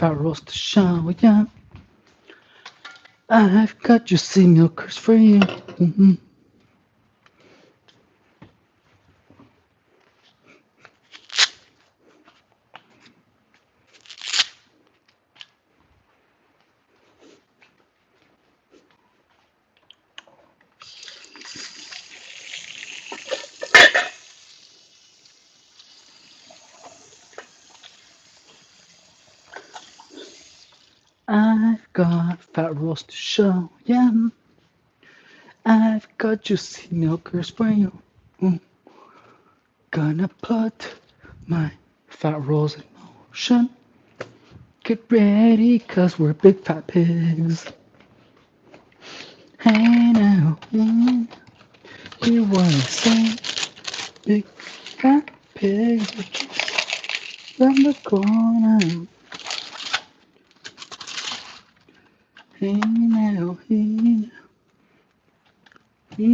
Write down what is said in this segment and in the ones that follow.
fat roast to show, yeah. I've got juicy milkers for you. Mhm. I've got fat roast to show, yeah. I've got juicy milkers for you. Mm. Gonna put my fat rolls in motion. Get ready, cause we're big fat pigs. Hey now, you wanna say big fat pigs from the corner. Hey now, you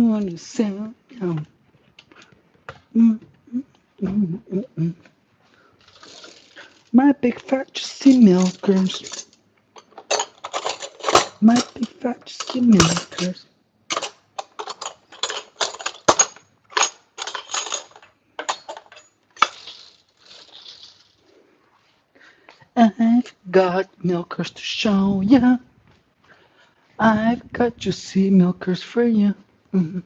wanna say, mm, mm, mm. My big fat juicy milkers. My big fat juicy milkers. I've got milkers to show ya. I've got juicy milkers for you. Mhm.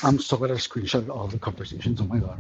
I'm so glad I screenshotted all the conversations. Oh my god.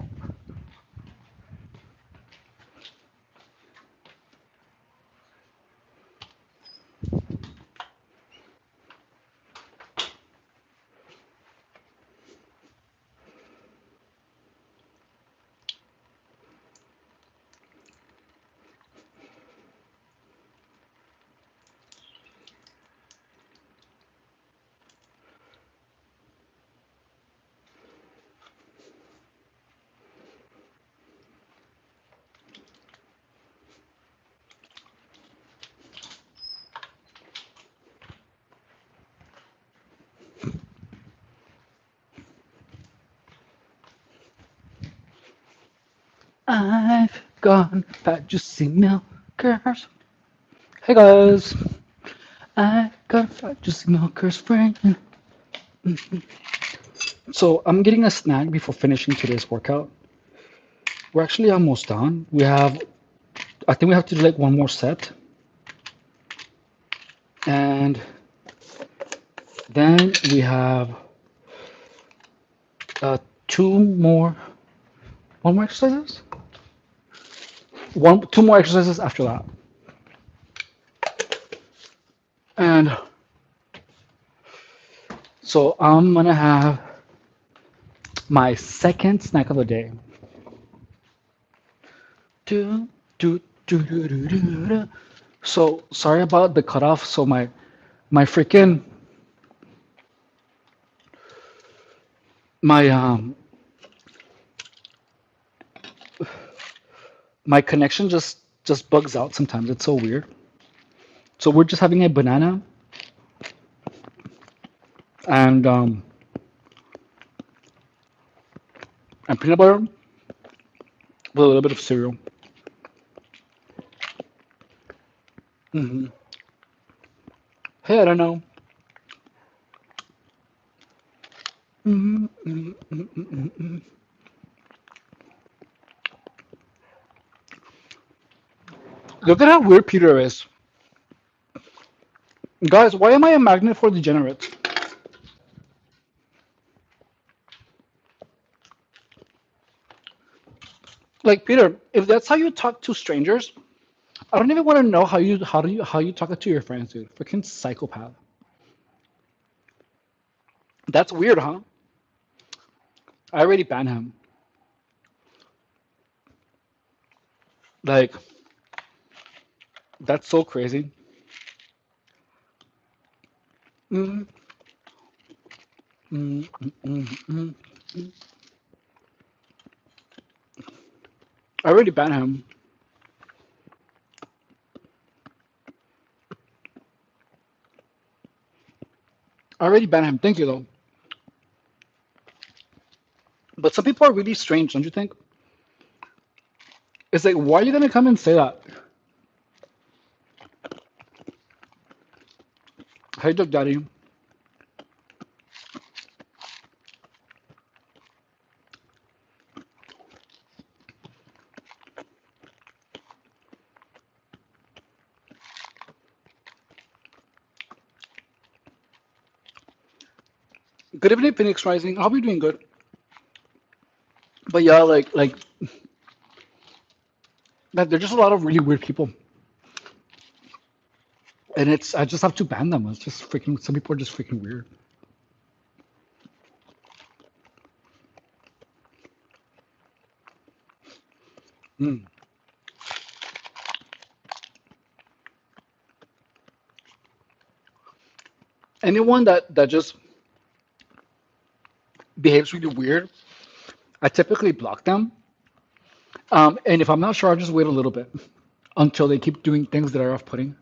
I've got fat juicy milkers. Hey guys, I've got fat juicy milkers for you. So I'm getting a snack before finishing today's workout. We're actually almost done. I think we have to do like one more set, and then we have uh, two more, one more exercises, two more exercises after that, and so I'm gonna have my second snack of the day. Do, do, do, do, do, do, do. So sorry about the cutoff. So my freaking my my connection just bugs out sometimes. It's so weird. So we're just having a banana and and peanut butter with a little bit of cereal. Hmm. Hey, I don't know. Mm, mm, mm, mm, mm. Look at how weird Peter is. Guys, why am I a magnet for degenerates? Like Peter, if that's how you talk to strangers, I don't even want to know how you talk to your friends, dude. Freaking psychopath. That's weird, huh? I already banned him. Like, that's so crazy. Mm, mm, mm, mm, mm. I already banned him. I already banned him. Thank you though. But some people are really strange, don't you think? It's like, why are you gonna come and say that? Hey, Doug Daddy. Good evening, Phoenix Rising. I hope you're doing good. But yeah, like there's just a lot of really weird people, and it's I just have to ban them. It's just freaking. Some people are just freaking weird. Mm. Anyone that just behaves really weird, I typically block them. And if I'm not sure, I'll just wait a little bit until they keep doing things that are off-putting.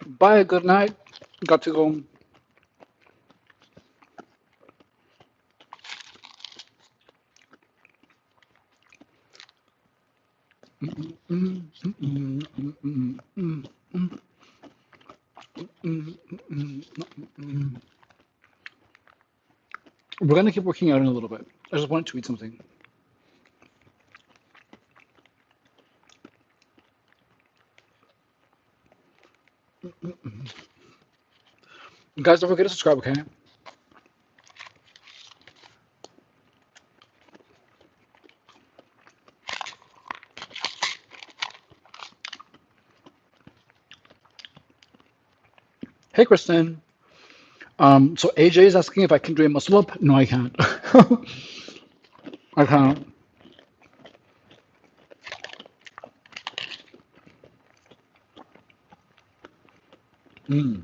Bye. Good night. Got to go. Mm, mm, mm, mm, mm, mm, mm, mm, mm, mm, mm. We're gonna keep working out in a little bit. I just wanted to eat something. Guys, don't forget to subscribe, okay? Hey, Kristen. So AJ is asking if I can do a muscle up. No, I can't. I can't. Mm.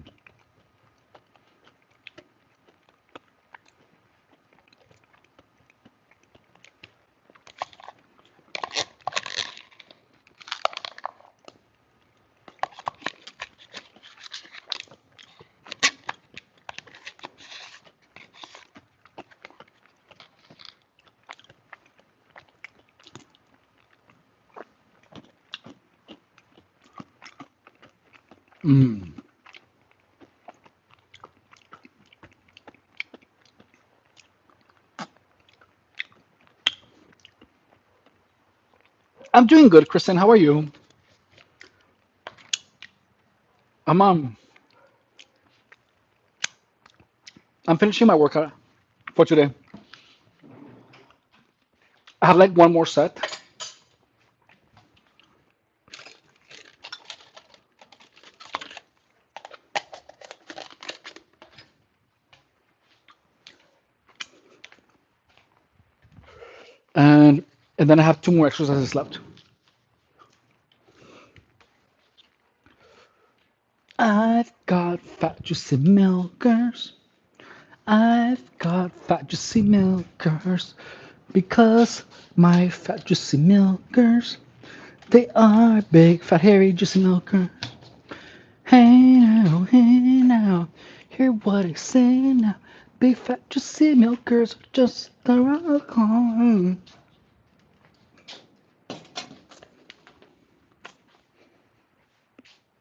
Mm. I'm doing good, Kristen. How are you? I'm um I'm finishing my workout for today. I have like one more set, and and then I have two more exercises left. I've got fat juicy milkers. I've got fat juicy milkers because my fat juicy milkers, they are big fat hairy juicy milkers. Hey now, hear what I say now. Big fat juicy milkers are just around the corner.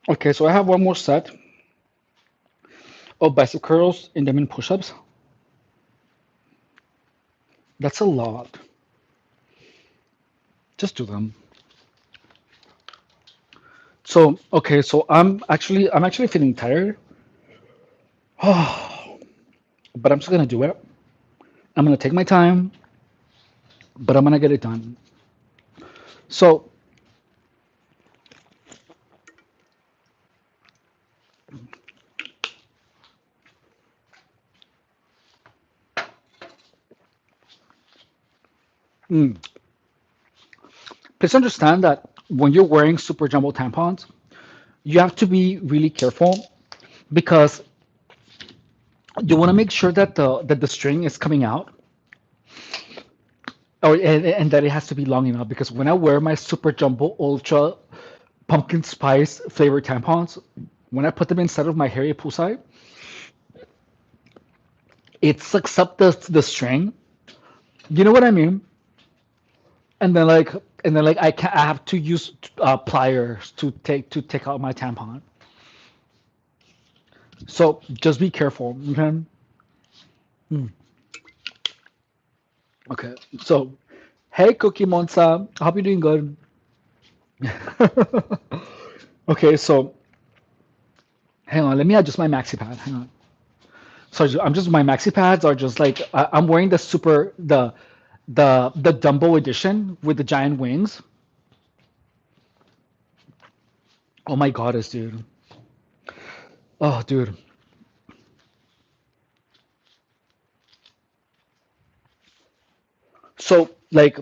Okay, so I have one more set of bicep curls and then push-ups. That's a lot. Just do them. So okay, so I'm actually feeling tired, but I'm just gonna do it. I'm gonna take my time, but I'm gonna get it done. So, mm, please understand that when you're wearing super jumbo tampons, you have to be really careful because you want to make sure that the string is coming out, or and that it has to be long enough. Because when I wear my super jumbo ultra pumpkin spice flavored tampons. When I put them inside of my hairy pusai, it sucks up the string. You know what I mean? And then like I have to use pliers to take out my tampon. So just be careful, okay? Mm, okay. So, hey, Cookie Monster, I hope you're doing good. Okay, so hang on, let me adjust my maxi pad. Hang on. So I'm just my maxi pads are just like I'm wearing the Dumbo edition with the giant wings. Oh my goddess, dude. Oh, dude. So like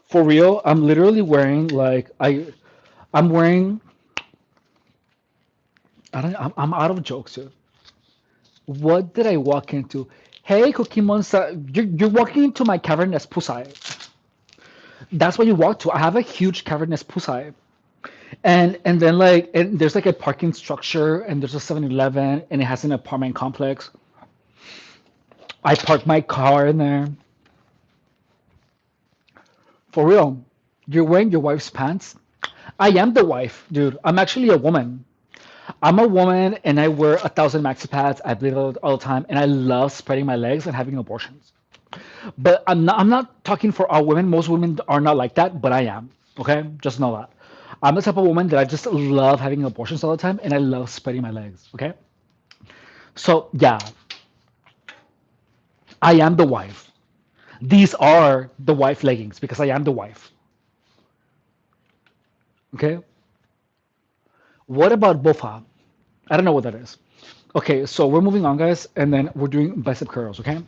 for real, I'm literally wearing like I'm wearing I don't I'm out of jokes, dude. What did I walk into? Hey, Cookie Monster, you're walking into my cavernous pusai. That's what you walk to. I have a huge cavernous pusai. And then like and there's like a parking structure and there's a 7-Eleven and it has an apartment complex. I parked my car in there. For real. You're wearing your wife's pants? I am the wife, dude. I'm actually a woman. I'm a woman and I wear 1,000 maxi pads. I bleed all the time and I love spreading my legs and having abortions. But I'm not talking for all women. Most women are not like that, but I am. Okay? Just know that. I'm the type of woman that I just love having abortions all the time and I love spreading my legs. Okay? So yeah, I am the wife. These are the wife leggings because I am the wife. Okay? What about bofa? I don't know what that is. Okay, so we're moving on, guys, and then we're doing bicep curls. Okay?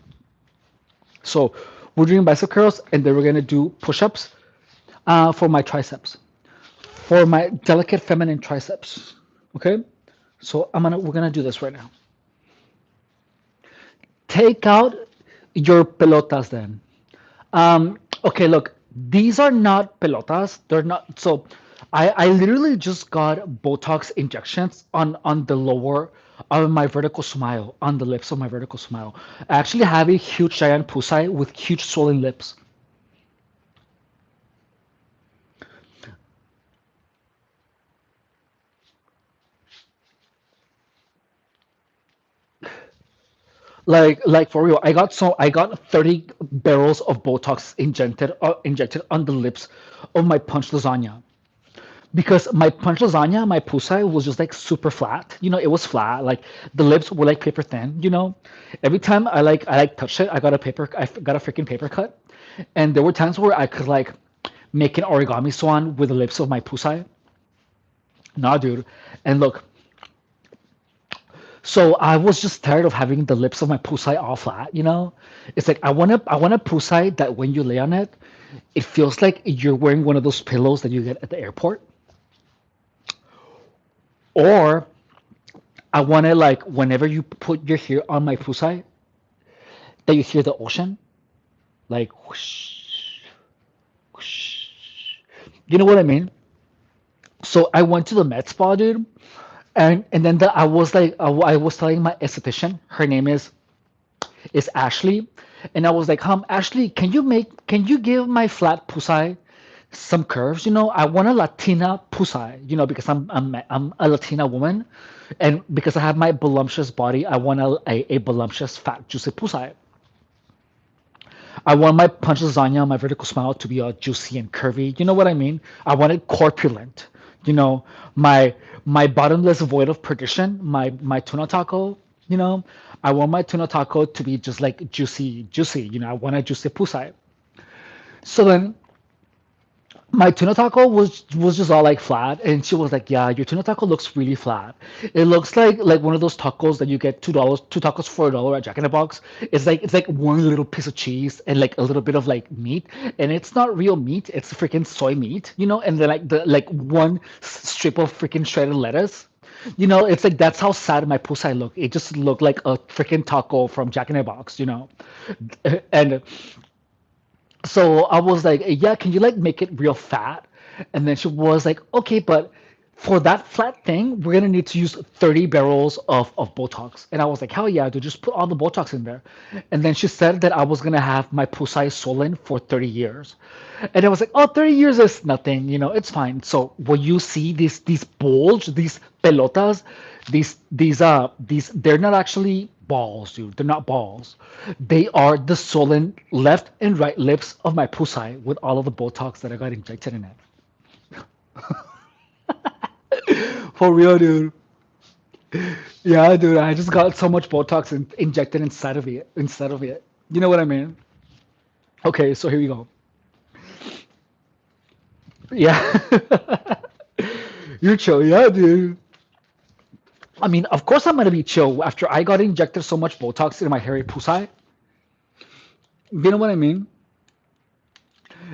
So we're doing bicep curls, and then we're gonna do push-ups for my triceps, for my delicate feminine triceps. Okay? So we're gonna do this right now. Take out your pelotas then. Okay, look, these are not pelotas. They're not. So, I literally just got Botox injections on the lower of my vertical smile, on the lips of my vertical smile. I actually have a huge giant pusai with huge swollen lips. Like for real, I got 30 barrels of Botox injected on the lips of my punch lasagna. Because my punch lasagna, my pusai was just like super flat. It was flat. Like the lips were like paper thin. Every time I touched it, I got a freaking paper cut. And there were times where I could like make an origami swan with the lips of my pusai. Nah, dude. And look, so I was just tired of having the lips of my pusai all flat. It's like I want a pusai that when you lay on it, it feels like you're wearing one of those pillows that you get at the airport. Or I want to like whenever you put your hair on my pusai, that you hear the ocean, like whoosh, whoosh. You know what I mean? So I went to the med spa, dude, and then I was like, I was telling my esthetician, her name is Ashley, and I was like, Ashley, can you give my flat pusai some curves? I want a Latina pusai, because I'm a Latina woman, and because I have my voluptuous body, I want a voluptuous fat juicy pusai. I want my punch lasagna, my vertical smile to be all juicy and curvy. You know what I mean? I want it corpulent. You know, my my bottomless void of perdition, my tuna taco. You know, I want my tuna taco to be just like juicy, juicy. I want a juicy pusai. So then my tuna taco was just all like flat, and she was like, "Yeah, your tuna taco looks really flat. It looks like one of those tacos that you get $2, two tacos for $1 at Jack in the Box. It's like one little piece of cheese and like a little bit of like meat, and it's not real meat. It's freaking soy meat, and then like one strip of freaking shredded lettuce." It's like that's how sad my pusai look. It just looked like a freaking taco from Jack in the Box. And so I was like, yeah, can you like make it real fat? And then she was like, okay, but for that flat thing, we're gonna need to use 30 barrels of Botox. And I was like, hell yeah, dude, just put all the Botox in there. And then she said that I was gonna have my pusai swollen for 30 years. And I was like, oh, 30 years is nothing, it's fine. So when you see these bulge, these pelotas, they're not actually balls, dude. They're not balls. They are the swollen left and right lips of my pusai with all of the Botox that I got injected in it. For real, dude. Yeah, dude. I just got so much Botox injected inside of it. Instead of it. You know what I mean? Okay, so here we go. Yeah. You're chill, yeah, dude. I mean, of course I'm gonna be chill after I got injected so much Botox in my hairy pusai. You know what I mean?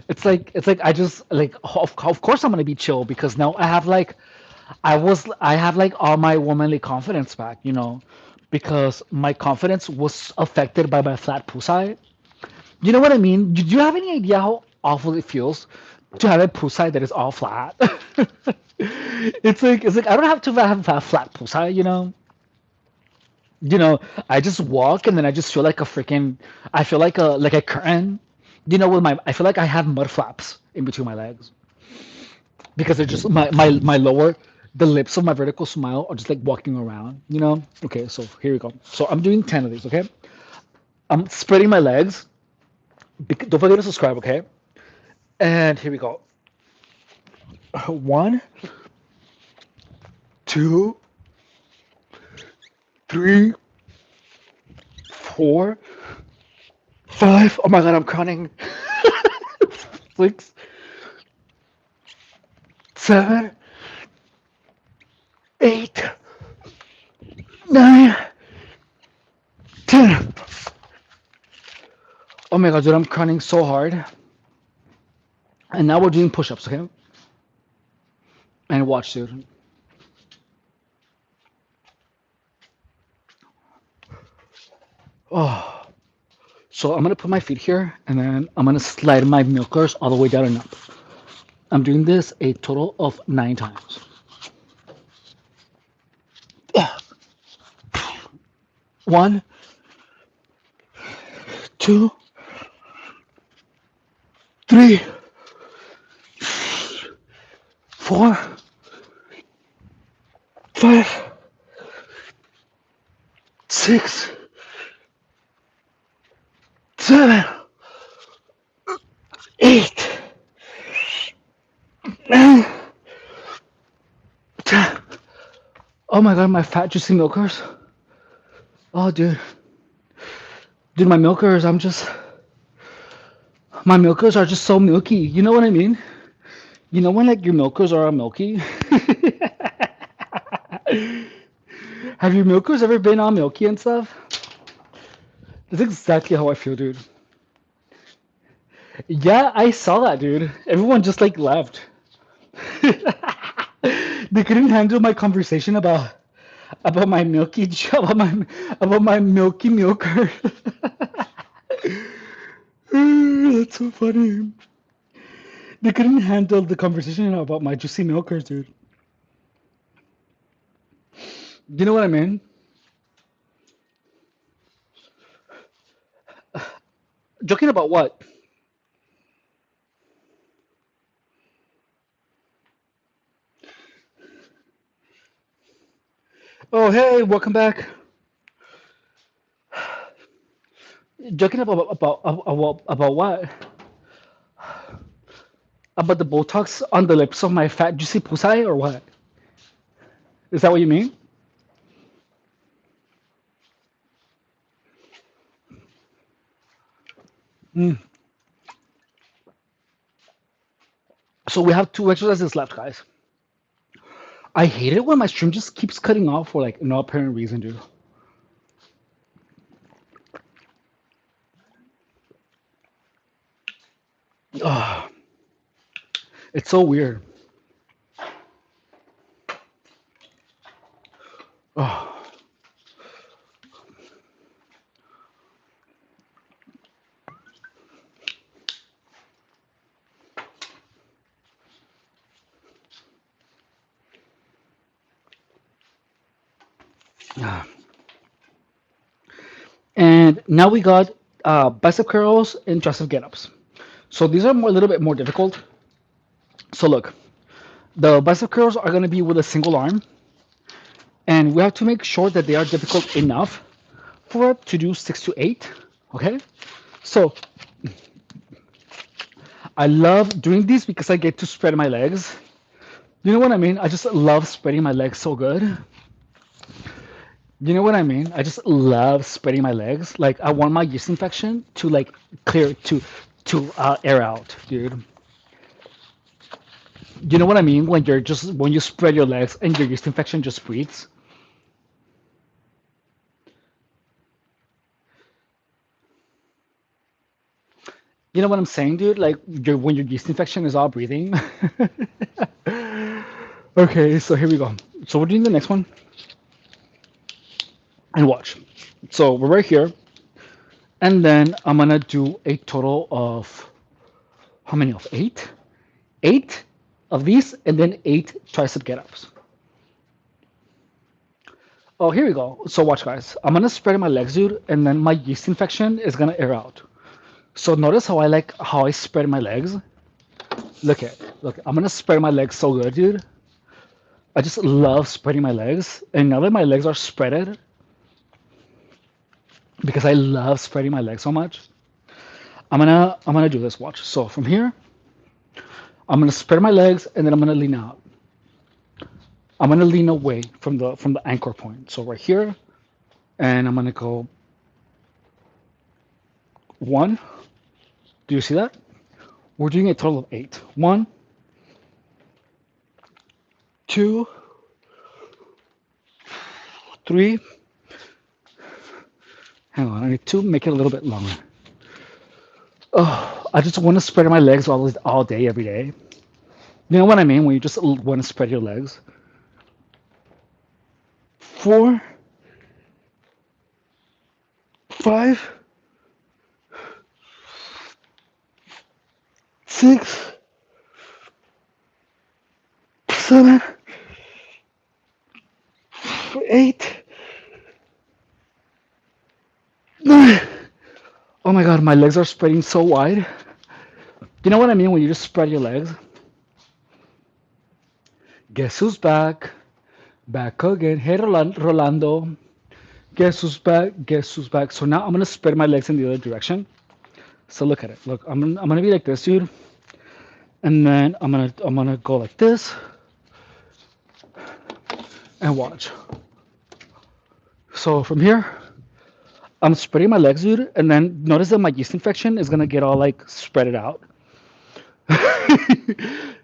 It's like I just like of course I'm gonna be chill because now I have like all my womanly confidence back, because my confidence was affected by my flat pusai. You know what I mean? Do you have any idea how awful it feels to have a pusai that is all flat? It's like I don't have to have a flat pusai, You know, I just walk and then I just feel like a freaking I feel like a curtain. With I feel like I have mud flaps in between my legs because they're just my lower the lips of my vertical smile are just like walking around. Okay, so here we go. So I'm doing 10 of these, okay? I'm spreading my legs. Don't forget to subscribe, okay? And here we go. One, two, three, four, five. Oh my god, I'm counting. Six, seven, eight, nine, 10. Oh my god, dude, I'm counting so hard. And now we're doing push-ups, okay? And watch, dude. Oh, so I'm gonna put my feet here, and then I'm gonna slide my milkers all the way down and up. I'm doing this a total of 9 times. One, two, three, four, five, six, seven, eight, nine, 10. Oh my god, my fat juicy milkers. Oh, dude, my milkers are just so milky. You know what I mean? You know when like your milkers are all milky? Have your milkers ever been all milky and stuff? That's exactly how I feel, dude. Yeah, I saw that, dude. Everyone just like left. They couldn't handle my conversation about my milky about my milky milker. That's so funny. They couldn't handle the conversation about my juicy milkers, dude. You know what I mean? Joking about what? Oh, hey, welcome back. Joking about what? About the Botox on the lips of my fat juicy pusai or what? Is that what you mean? Mm. So we have 2 exercises left, guys. I hate it when my stream just keeps cutting off for like no apparent reason, dude. Oh, it's so weird. Oh, Ah, and now we got bicep curls and tricep get-ups. So these are a little bit more difficult. So look, the bicep curls are going to be with a single arm, and we have to make sure that they are difficult enough for it to do 6 to 8. Okay, so I love doing these because I get to spread my legs. You know what I mean? I just love spreading my legs so good. You know what I mean? I just love spreading my legs. Like I want my yeast infection to like clear to air out, dude. You know what I mean? When you spread your legs and your yeast infection just breathes. You know what I'm saying, dude? Like when your yeast infection is all breathing. Okay, so here we go. So we're doing the next one and watch. So we're right here, and then I'm gonna do a total of how many of eight? Eight of these, and then eight tricep get-ups. Oh, here we go. So watch, guys. I'm gonna spread my legs, dude, and then my yeast infection is gonna air out. So notice how I spread my legs. Look. I'm gonna spread my legs so good, dude. I just love spreading my legs, and now that my legs are spreaded, because I love spreading my legs so much, I'm gonna do this. Watch. So from here, I'm gonna spread my legs, and then I'm gonna lean out. I'm gonna lean away from the anchor point. So right here, and I'm gonna go one. Do you see that? We're doing a total of eight. One, two, three. Hang on, I need to make it a little bit longer. Oh, I just want to spread my legs all day, every day. You know what I mean? When you just want to spread your legs. Four, five, six, seven, eight, nine. Oh my God, my legs are spreading so wide. You know what I mean when you just spread your legs? Guess who's back? Back again. Hey, Rolando. Guess who's back? Guess who's back? So now I'm gonna spread my legs in the other direction. So look at it. Look, I'm gonna be like this, dude, and then I'm gonna go like this and watch. So from here, I'm spreading my legs, dude, and then notice that my yeast infection is gonna get all like spread it out.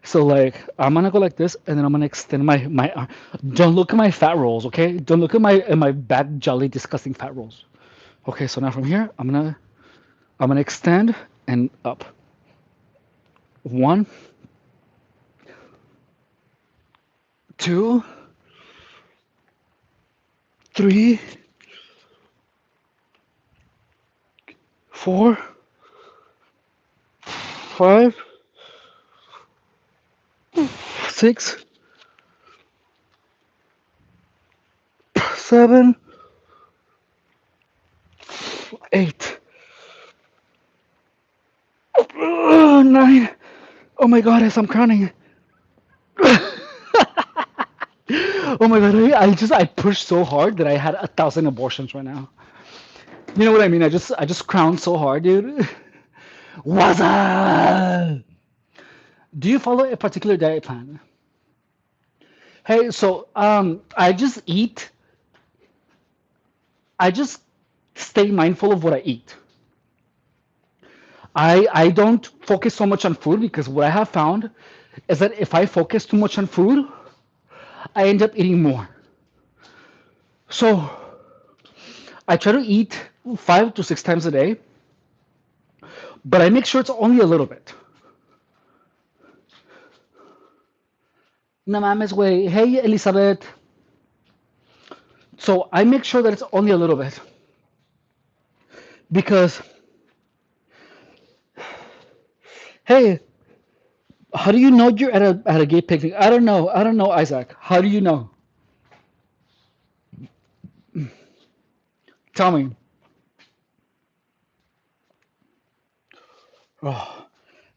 So like I'm gonna go like this, and then I'm gonna extend my arm. Don't look at my fat rolls, okay? Don't look at my back jelly disgusting fat rolls. Okay, so now from here, I'm gonna extend and up. One, two, three, four, five, six, seven, eight, nine. Oh my God, as I'm counting. Oh my God, I pushed so hard that I had 1,000 abortions right now. You know what I mean? I just crowned so hard, dude. What's up? Do you follow a particular diet plan? Hey, so I just stay mindful of what I eat. I don't focus so much on food because what I have found is that if I focus too much on food, I end up eating more. So I try to eat 5 to 6 times a day, but I make sure it's only a little bit. No mames, way. Hey, Elizabeth. So I make sure that it's only a little bit because, hey, how do you know you're at a gay picnic? I don't know. I don't know, Isaac. How do you know? Tell me. Oh.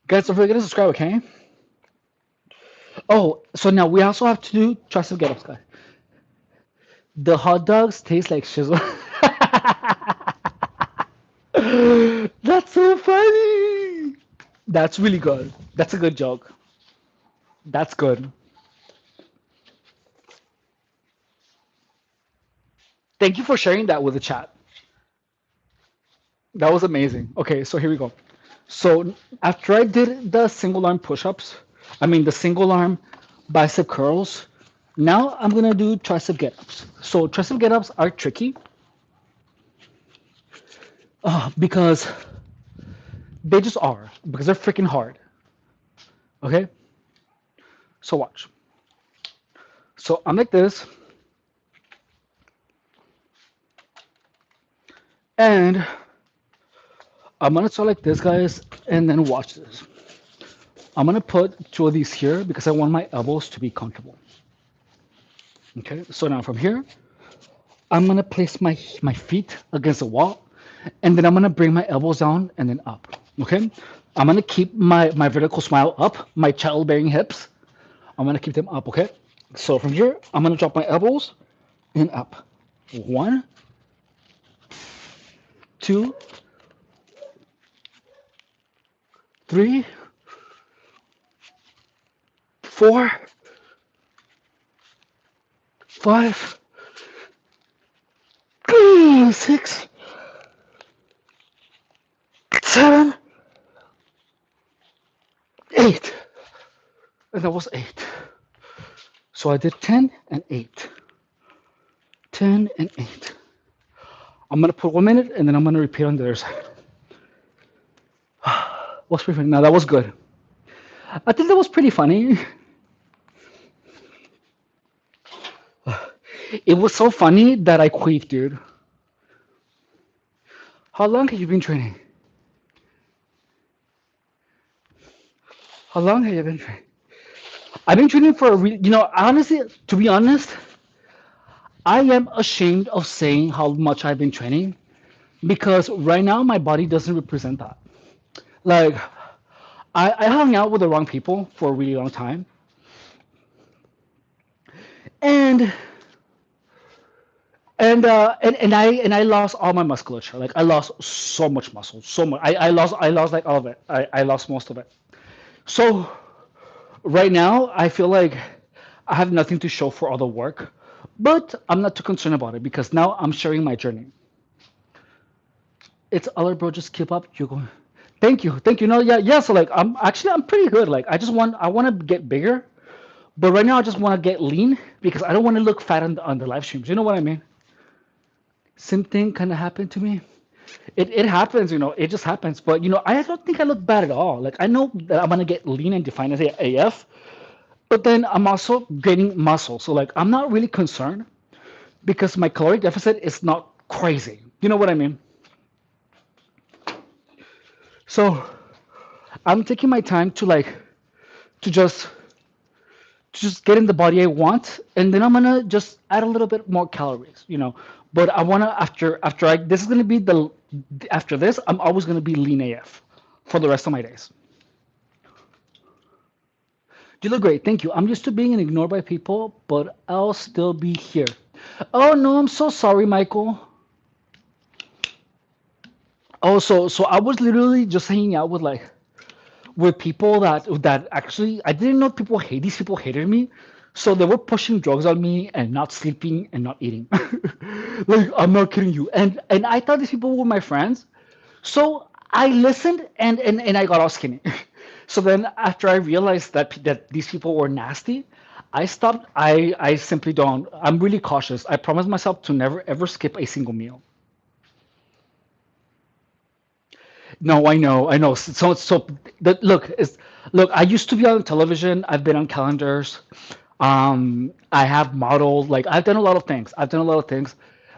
Guys, don't forget to subscribe, okay? Oh, so now we also have to do trusted get ups, guys. The hot dogs taste like shizzle. That's so funny. That's really good. That's a good joke. That's good. Thank you for sharing that with the chat. That was amazing. Okay, so here we go. So after I did the single arm push-ups, I mean the single arm bicep curls, now I'm gonna do tricep get-ups. So tricep get-ups are tricky because they just are, because they're freaking hard. Okay, so watch. So I'm like this, and I'm gonna start like this, guys, and then watch this. I'm gonna put two of these here because I want my elbows to be comfortable. Okay, so now from here, I'm gonna place my feet against the wall, and then I'm gonna bring my elbows down and then up. Okay, I'm gonna keep my vertical smile up, my childbearing hips. I'm gonna keep them up. Okay, so from here, I'm gonna drop my elbows and up. One, two, three, four, five, six, seven, eight. And that was eight. So I did 10 and 8. 10 and 8. I'm gonna put 1 minute and then I'm gonna repeat on the other side. Was pretty funny. Now that was good. I think that was pretty funny. It was so funny that I quit, dude. How long have you been training? How long have you been training? I've been training for honestly, to be honest, I am ashamed of saying how much I've been training because right now my body doesn't represent that. Like, I hung out with the wrong people for a really long time, and and I lost all my musculature. Like I lost so much muscle, so much. I lost like all of it. I lost most of it. So right now I feel like I have nothing to show for all the work, but I'm not too concerned about it because now I'm sharing my journey. It's other bro, just keep up. You're going. Thank you. No, yeah, yeah. So like I'm pretty good. Like I want to get bigger, but right now I just want to get lean because I don't want to look fat on the live streams. You know what I mean? Same thing kind of happened to me. It happens, it just happens. But I don't think I look bad at all. Like I know that I'm gonna get lean and defined as AF, but then I'm also gaining muscle. So like I'm not really concerned because my caloric deficit is not crazy. You know what I mean? So I'm taking my time to to just to just get in the body I want, and then I'm gonna just add a little bit more calories. But I wanna after I this is gonna be the after this I'm always gonna be lean AF for the rest of my days. You look great, thank you. I'm used to being ignored by people, but I'll still be here. Oh no, I'm so sorry, Michael. Oh, so I was literally just hanging out with people that actually I didn't know people hate these people hated me. So they were pushing drugs on me and not sleeping and not eating. Like I'm not kidding you. And I thought these people were my friends. So I listened and I got all skinny. So then after I realized that these people were nasty, I stopped. I simply don't. I'm really cautious. I promise myself to never ever skip a single meal. No, I know. So look is look. I used to be on television. I've been on calendars. I have modeled. Like I've done a lot of things.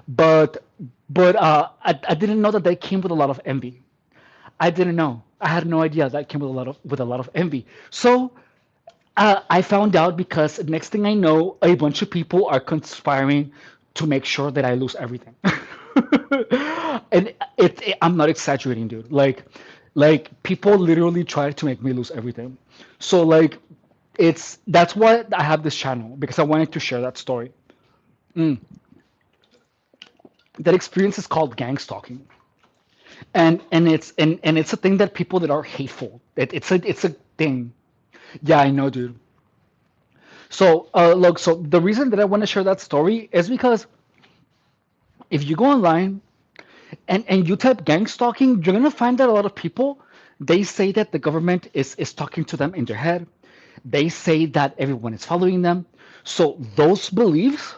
But I didn't know that they came with a lot of envy. I didn't know. I had no idea that came with a lot of envy. So I found out because next thing I know, a bunch of people are conspiring to make sure that I lose everything. And I'm not exaggerating, dude. Like people literally tried to make me lose everything. So like, that's why I have this channel because I wanted to share that story. Mm. That experience is called gang stalking, and it's a thing that people that are hateful. It's a thing. Yeah, I know, dude. So look, so the reason that I want to share that story is because if you go online and you type gang stalking, you're gonna find that a lot of people, they say that the government is talking to them in their head. They say that everyone is following them. So those beliefs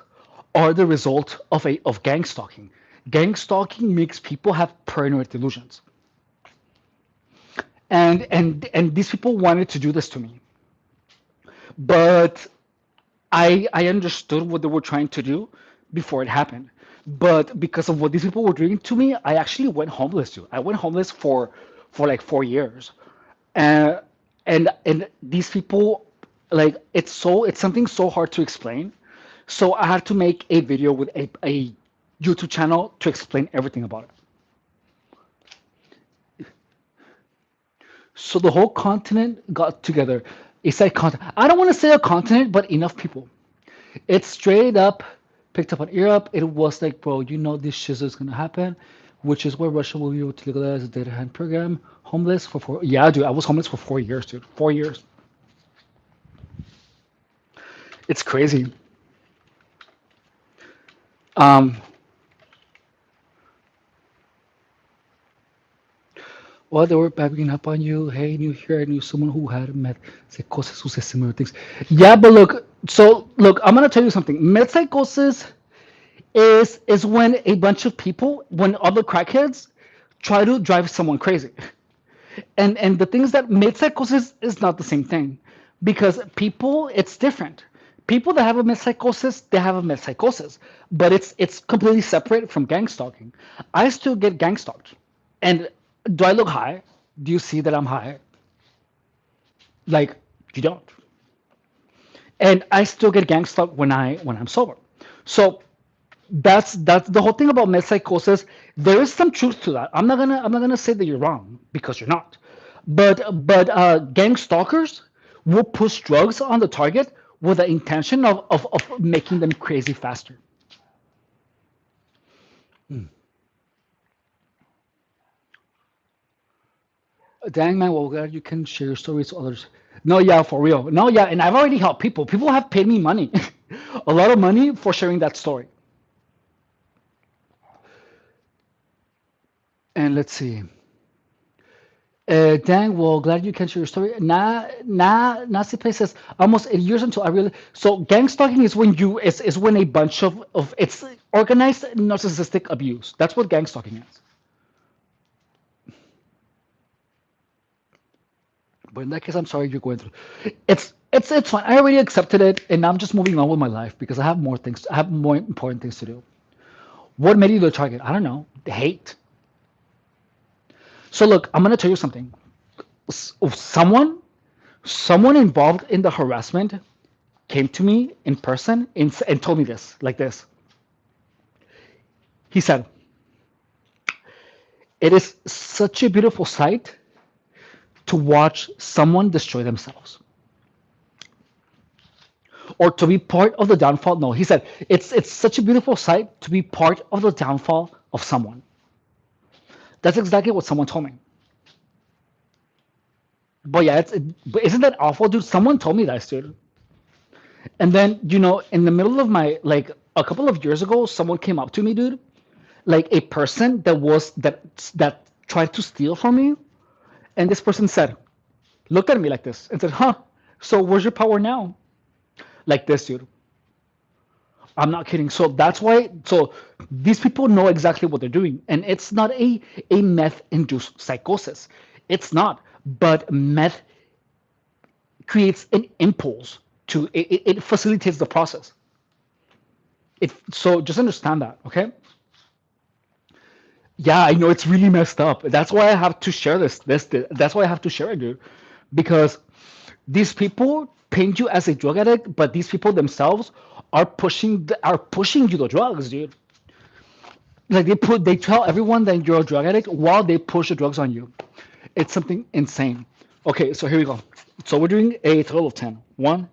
are the result of gang stalking. Gang stalking makes people have paranoid delusions. And these people wanted to do this to me. But I understood what they were trying to do before it happened. But because of what these people were doing to me, I actually went homeless too. I went homeless for like 4 years. Uh, and these people, like, it's something so hard to explain. So I had to make a video with a YouTube channel to explain everything about it. So the whole continent got together. It's like I don't want to say a continent, but enough people. It straight up picked up on Europe. It was like, bro, you know this shit is gonna happen, which is where Russia will be able to legalize the data hand program. Homeless for 4. Yeah, dude, I was homeless for 4 years, dude. 4 years. It's crazy. Um, While they were bagging up on you, hey, new here, I knew someone who had met psychosis who said similar things. Yeah, but look, so look, I'm gonna tell you something. Med psychosis is when a bunch of people, when other crackheads try to drive someone crazy. And the things that made psychosis is not the same thing because people, it's different. People that have a mid psychosis, they have a mid psychosis, but it's completely separate from gang stalking. I still get gang stalked. And do I look high? Do you see that I'm high? Like, you don't. And I still get gang stalked when I'm sober. So that's the whole thing about mid psychosis. There is some truth to that. I'm not gonna say that you're wrong because you're not. But gang stalkers will push drugs on the target with the intention of making them crazy faster. Dang man, well glad you can share your stories to others. No, yeah, for real. No, yeah, and I've already helped people. People have paid me money, a lot of money for sharing that story. And let's see. Dang, well, glad you can share your story. Nazi Play says almost 8 years until I really. So gang stalking is when is when a bunch of it's organized narcissistic abuse. That's what gang stalking is. But in that case, I'm sorry you're going through. It's fine. I already accepted it, and I'm just moving on with my life because I have more things. I have more important things to do. What made you the target? I don't know. The hate. So look, I'm gonna tell you something. Someone involved in the harassment came to me in person and told me this, like this. He said, "It is such a beautiful sight to watch someone destroy themselves or to be part of the downfall." No, he said, "It's such a beautiful sight to be part of the downfall of someone." That's exactly what someone told me. But yeah, but isn't that awful, dude? Someone told me that, dude. And then, in the middle of my, like, a couple of years ago, someone came up to me, dude, like a person that tried to steal from me, and this person said, looked at me like this and said, "Huh? So where's your power now?" Like this, dude. I'm not kidding. So that's why. So these people know exactly what they're doing, and it's not a meth-induced psychosis. It's not. But meth creates an impulse it facilitates the process. So just understand that, okay? Yeah, I know it's really messed up. That's why I have to share this. That's why I have to share it, dude, because these people paint you as a drug addict, but these people themselves are pushing you the drugs, dude. Like they tell everyone that you're a drug addict while they push the drugs on you. It's something insane. Okay, so here we go. So we're doing a total of 10. 1,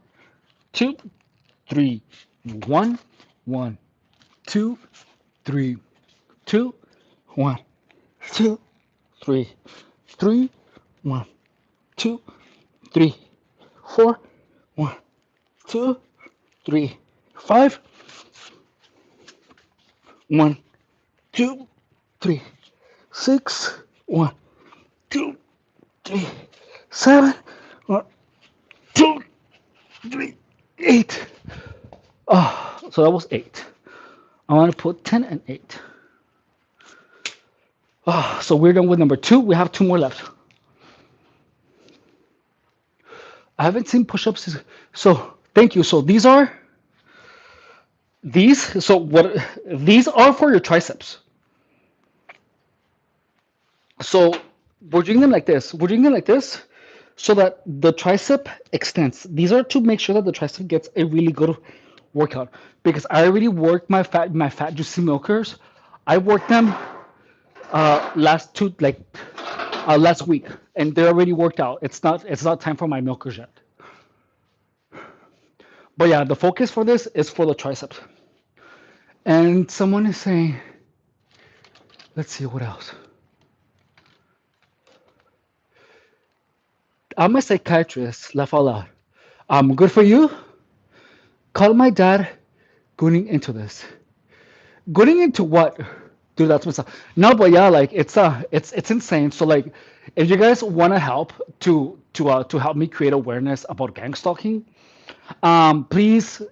2, 3. 1, 1, 2, 3, 2, 1, 2, 3, 3, 1, 2, 3, 4, 1, 2, 3, 5, 1, 2, 3, 6, 1, 2, 3, 7, 1, 2, 3, 8. Oh, so that was 8. I want to put 10 and 8. Oh, so we're done with number 2. We have 2 more left. I haven't seen push-ups. So thank you. So these. So what? These are for your triceps. So we're doing them like this. We're doing them like this, so that the tricep extends. These are to make sure that the tricep gets a really good workout. Because I already worked my fat juicy milkers. I worked them last week, and they're already worked out. It's not time for my milkers yet. But yeah, the focus for this is for the triceps. And someone is saying, let's see what else. I'm a psychiatrist, laugh out loud. Good for you. Call my dad going into this. Going into what? Dude, that's what's up. No, but yeah, like it's insane. So like, if you guys want to help to help me create awareness about gang stalking, please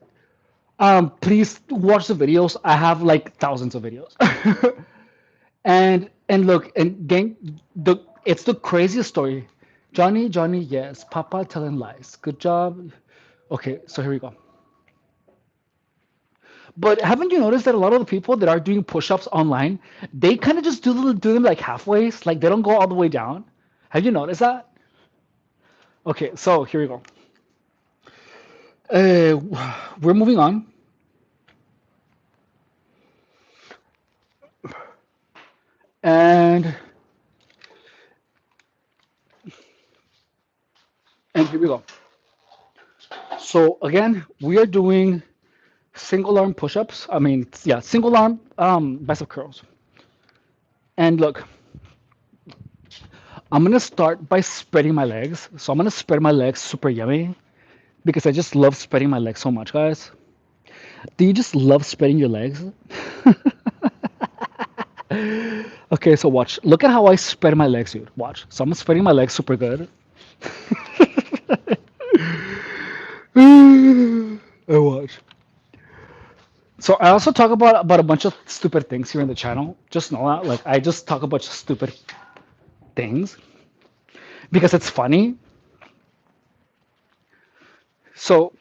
please watch the videos. I have like thousands of videos. And look, and gang, it's the craziest story. Johnny, yes, Papa telling lies. Good job. Okay, so here we go. But haven't you noticed that a lot of the people that are doing push-ups online, they kind of just do them like halfway, like they don't go all the way down. Have you noticed that? Okay, so here we go. We're moving on, and here we go. So again, we are doing single arm push-ups. I mean, yeah, single arm bicep curls. And look, I'm gonna start by spreading my legs. So I'm gonna spread my legs super yummy because I just love spreading my legs so much, guys. Do you just love spreading your legs? Okay, so watch. Look at how I spread my legs, dude. Watch. So I'm spreading my legs super good. And watch. So I also talk about a bunch of stupid things here in the channel. Just know that, like, I just talk about just stupid things because it's funny. So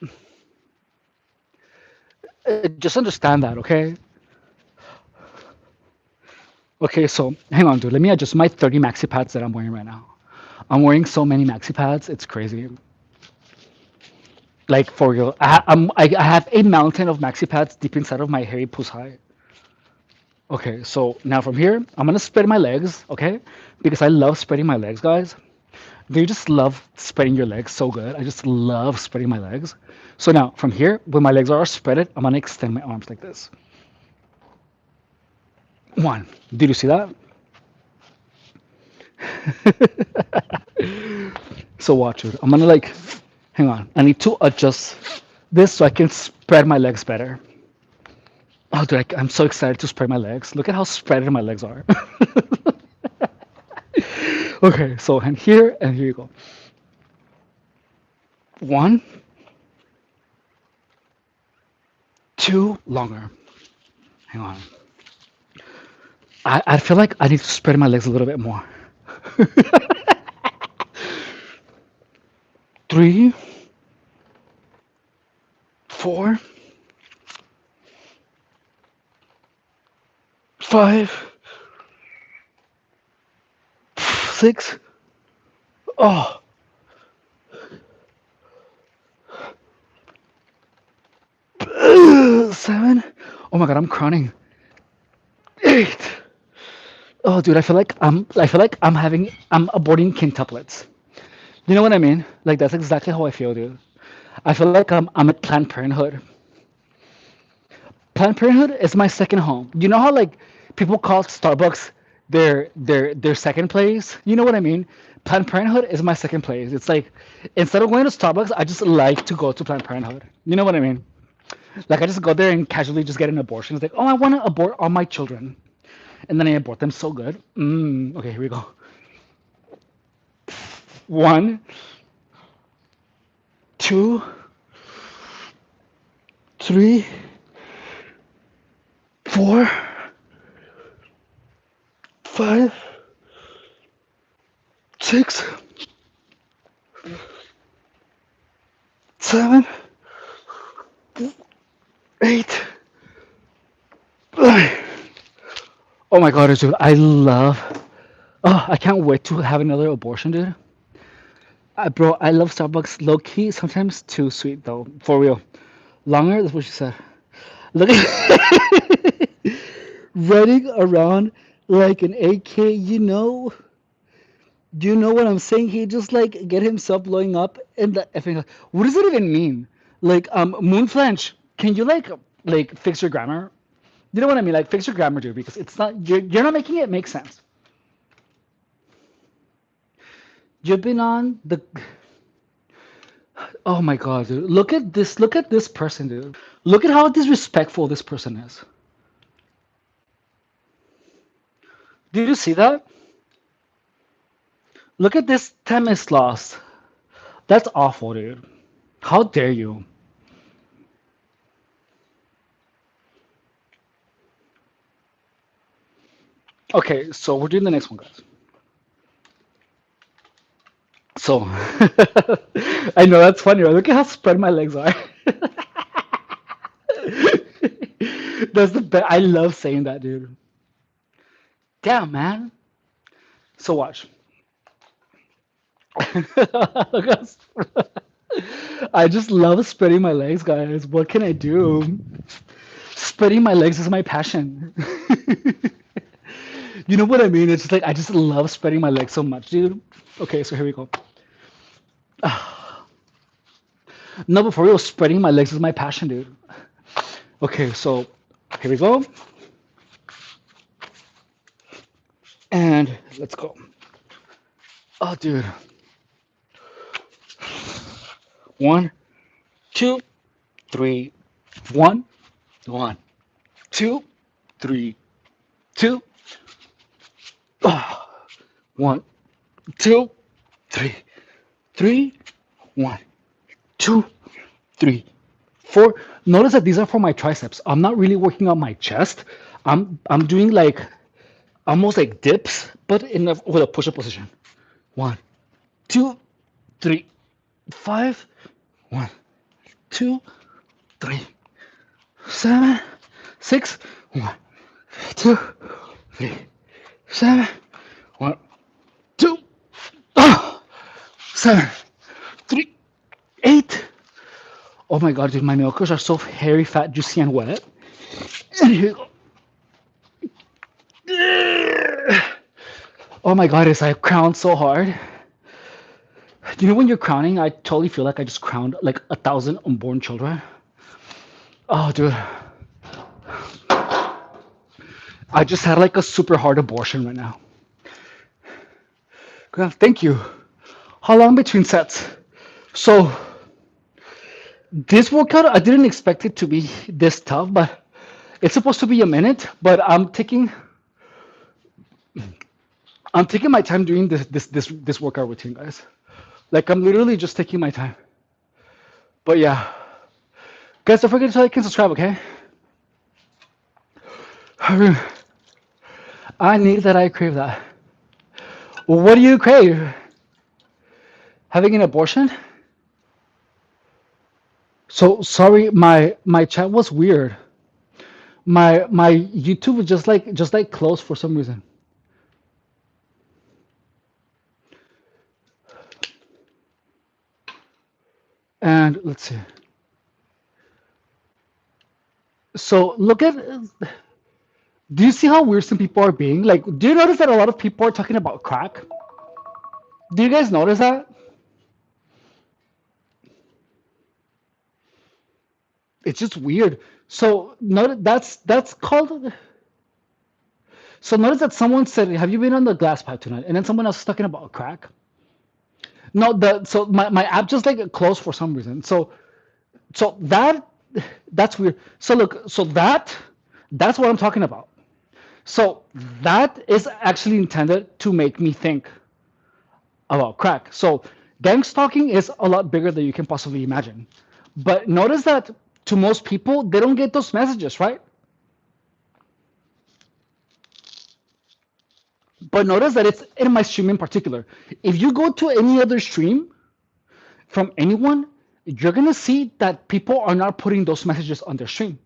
just understand that, okay? Okay, so hang on, dude. Let me adjust my 30 maxi pads that I'm wearing right now. I'm wearing so many maxi pads, it's crazy. Like for real, I have a mountain of maxi pads deep inside of my hairy puss high. Okay, so now from here, I'm gonna spread my legs, okay? Because I love spreading my legs, guys. Do you just love spreading your legs so good? I just love spreading my legs. So now from here, when my legs are spreaded, I'm gonna extend my arms like this. One. Did you see that? So watch it. I'm gonna like, hang on. I need to adjust this so I can spread my legs better. Oh, dude, I'm so excited to spread my legs. Look at how spreaded my legs are. Okay, so and here you go. One, two, longer. Hang on. I feel like I need to spread my legs a little bit more. Three, four, five, six. Oh, 7. Oh my God, I'm crowning. 8. Oh, dude, I feel like I'm aborting quintuplets. You know what I mean? Like that's exactly how I feel, dude. I feel like I'm at Planned Parenthood. Planned Parenthood is my second home. You know how like people call Starbucks their second place? You know what I mean? Planned Parenthood is my second place. It's like instead of going to Starbucks, I just like to go to Planned Parenthood. You know what I mean? Like I just go there and casually just get an abortion. It's like, oh, I want to abort all my children, and then I abort them so good. Okay, here we go. One, two, three, four, five, six, seven, eight. Nine. Oh my god, dude, I love. Oh, I can't wait to have another abortion, dude. Bro, I love Starbucks low key, sometimes too sweet though. For real. Longer, that's what she said. Look at running around like an AK, you know. Do you know what I'm saying? He just like get himself blowing up in the effing. What does it even mean? Like Moonflange, can you like fix your grammar? You know what I mean? Like fix your grammar, dude, because it's not you're not making it make sense. You've been on the. Oh my god, dude! Look at this person, dude. Look at how disrespectful this person is. Did you see that? Look at this Temeslos. That's awful, dude. How dare you? Okay, so we're doing the next one, guys. So, I know that's funny, right? Look at how spread my legs are. That's the best. I love saying that, dude. Damn, man. So watch. I just love spreading my legs, guys. What can I do? Spreading my legs is my passion. You know what I mean? It's just like I just love spreading my legs so much, dude. Okay, so here we go. No, but for real, spreading my legs is my passion, dude. Okay, so here we go. And let's go. Oh, dude. One, two, three, one, one, two, three, two, one, two, three, three, one, two, three, four. Notice that these are for my triceps. I'm not really working on my chest. I'm doing like almost like dips, but in with a push-up position. One, two, three, five. One, two, three, seven, six. One, two, three, seven. One, two, seven, three, eight. Oh my god, dude, my milkers are so hairy, fat, juicy, and wet. And here you go. Oh my god, is I crowned so hard. You know when you're crowning, I totally feel like I just crowned like 1,000 unborn children. Oh, dude, I just had like a super hard abortion right now. Thank you. How long between sets? So this workout, I didn't expect it to be this tough, but it's supposed to be a minute. But I'm taking my time doing this workout routine, guys. Like I'm literally just taking my time. But yeah, guys, don't forget to like and subscribe, okay? I need that. I crave that. What do you crave? Having an abortion? So sorry, my chat was weird. My YouTube was just like closed for some reason. And let's see. So look at Do you see how weird some people are being? Like, do you notice that a lot of people are talking about crack? Do you guys notice that? It's just weird. So notice that's called. So notice that someone said, "Have you been on the glass pipe tonight?" And then someone else is talking about crack. No, the so my app just like closed for some reason. So that's weird. So look, so that's what I'm talking about. So that is actually intended to make me think about crack. So gang stalking is a lot bigger than you can possibly imagine. But notice that to most people, they don't get those messages, right? But notice that it's in my stream in particular. If you go to any other stream from anyone, you're gonna see that people are not putting those messages on their stream.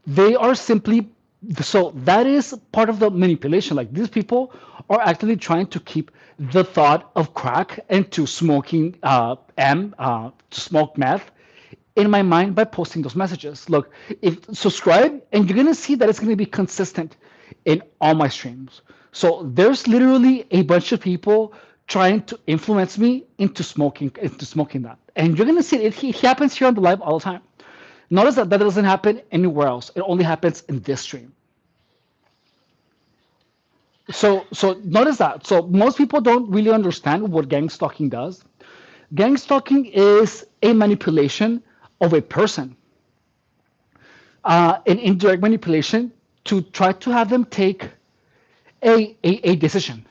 They are simply, so that is part of the manipulation. Like these people are actually trying to keep the thought of crack and to smoking to smoke meth in my mind by posting those messages. Look, if subscribe, and you're gonna see that it's gonna be consistent in all my streams. So there's literally a bunch of people trying to influence me into smoking that, and you're gonna see it happens here on the live all the time. Notice that that doesn't happen anywhere else. It only happens in this stream. So notice that. So most people don't really understand what gang stalking does. Gang stalking is a manipulation of a person, an indirect manipulation to try to have them take a decision.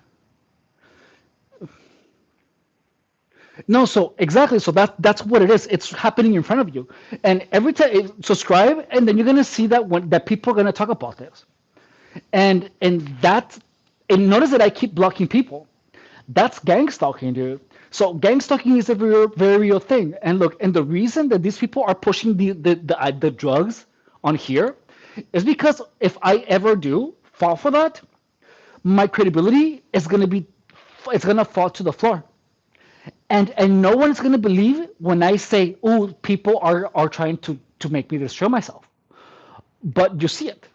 No, so exactly. So that's what it is. It's happening in front of you, and every time subscribe, and then you're gonna see that when that people are gonna talk about this, and that, and notice that I keep blocking people. That's gang stalking, dude. So gang stalking is a very real thing. And look, and the reason that these people are pushing the drugs on here is because if I ever do fall for that, my credibility is gonna be, it's gonna fall to the floor. And no one's gonna believe when I say, "Oh, people are trying to make me destroy myself." But you see it.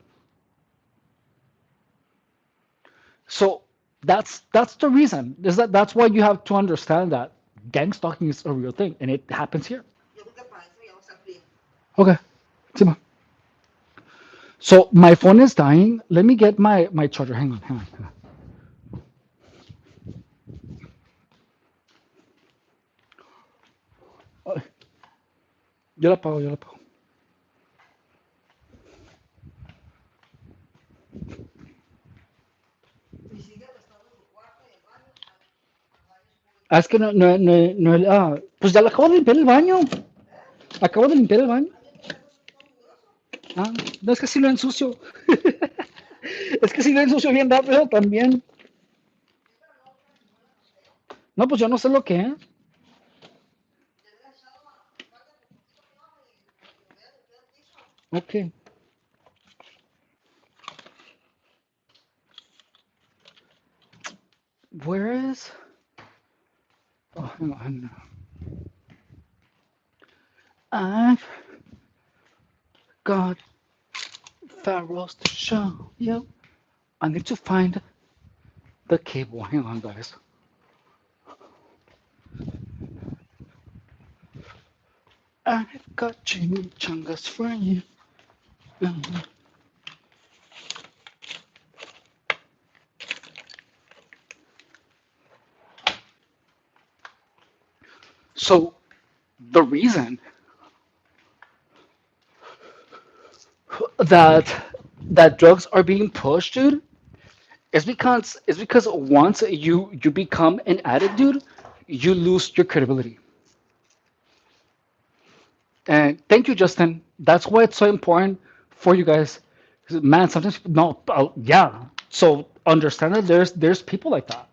So that's the reason. Is that that's why you have to understand that gang stalking is a real thing, and it happens here. Okay, Sima. So my phone is dying. Let me get my charger. Hang on, hang on. Hang on. Yo la apago, yo la apago. Ah, es que pues ya lo acabo de limpiar el baño. Acabo de limpiar el baño. Ah, no es que sí lo ensucio. Es que sí lo ensucio bien rápido también. No, pues yo no sé lo que es. Okay. Where is? Oh, hang on. I've got Pharaohs to show you. I need to find the cable. Hang on, guys. I've got chimichangas for you. Mhm. So the reason that drugs are being pushed, dude, is because once you become an addict, dude, you lose your credibility. And thank you, Justin. That's why it's so important for you guys. 'Cause, man, sometimes no, yeah. So understand that there's people like that.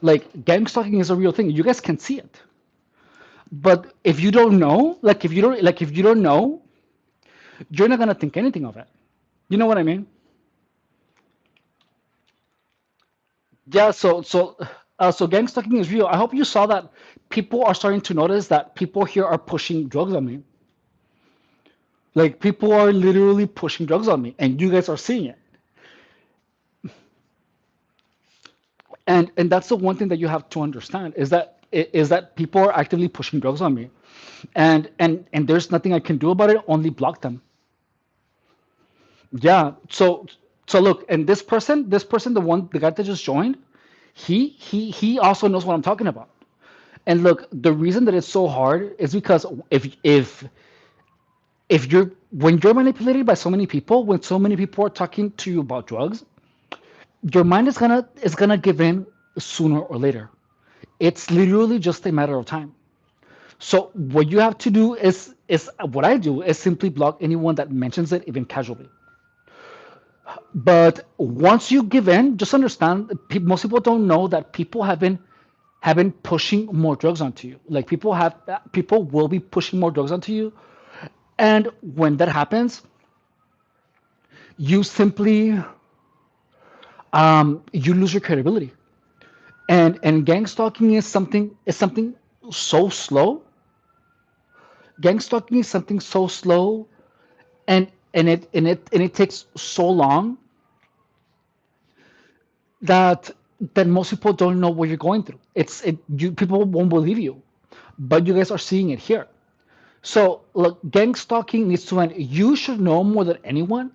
Like gang stalking is a real thing. You guys can see it. But if you don't know, if you don't know, you're not gonna think anything of it. You know what I mean? Yeah. So gang stalking is real. I hope you saw that. People are starting to notice that people here are pushing drugs on me. Like people are literally pushing drugs on me, and you guys are seeing it. And that's the one thing that you have to understand is that people are actively pushing drugs on me, and there's nothing I can do about it. Only block them. Yeah. So look, and this person, the guy that just joined, he also knows what I'm talking about. And look, the reason that it's so hard is because if you're when you're manipulated by so many people, when so many people are talking to you about drugs, your mind is gonna give in sooner or later. It's literally just a matter of time. So what you have to do is what I do is simply block anyone that mentions it even casually. But once you give in, just understand most people don't know that people have been pushing more drugs onto you. Like people will be pushing more drugs onto you, and when that happens, you simply you lose your credibility. And gang stalking is something so slow. Gang stalking is something so slow, and it takes so long that most people don't know what you're going through. You people won't believe you, but you guys are seeing it here. So look, gang stalking needs to end. You should know more than anyone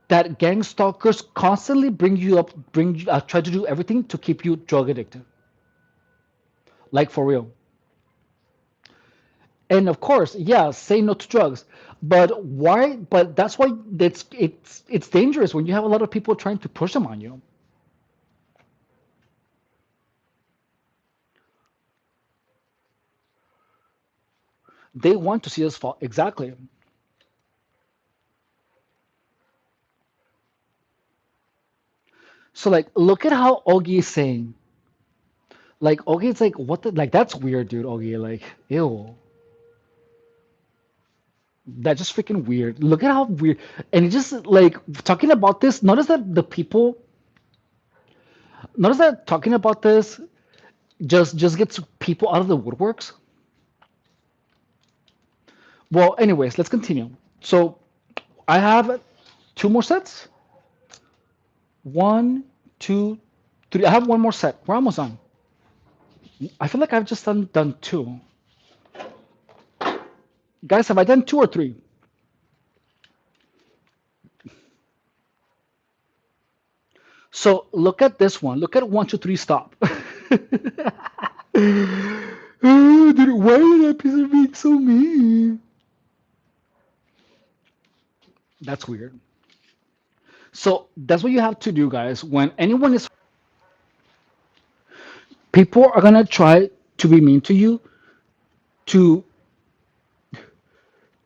that gang stalkers constantly bring you up, try to do everything to keep you drug addicted, like for real. And of course, yeah, say no to drugs. But why? But that's why it's dangerous when you have a lot of people trying to push them on you. They want to see us fall. Exactly. So like, look at how Ogi is saying. Like Ogi, it's like what the like that's weird, dude. Ogi, like, ew, that's just freaking weird. Look at how weird. And it just like talking about this. Notice that talking about this just gets people out of the woodworks. Well, anyways, let's continue. So I have two more sets. One, two, three. I have one more set. We're almost done. I feel like I've just done two. Guys, have I done two or three? So look at this one. Look at one, two, three, stop. Oh, why did that piece of being so mean? That's weird. So that's what you have to do, guys. When anyone is, people are gonna try to be mean to you to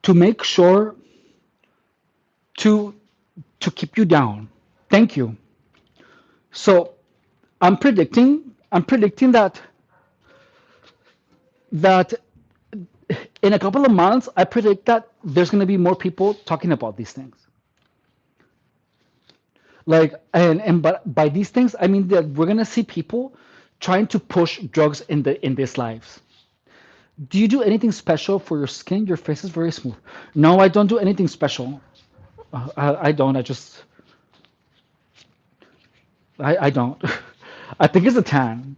make sure to keep you down. Thank you. So I'm predicting that in a couple of months, I predict that there's gonna be more people talking about these things. Like and but by these things, I mean that we're gonna see people trying to push drugs in these lives. Do you do anything special for your skin? Your face is very smooth. No, I don't do anything special. I don't. I don't. I think it's a tan.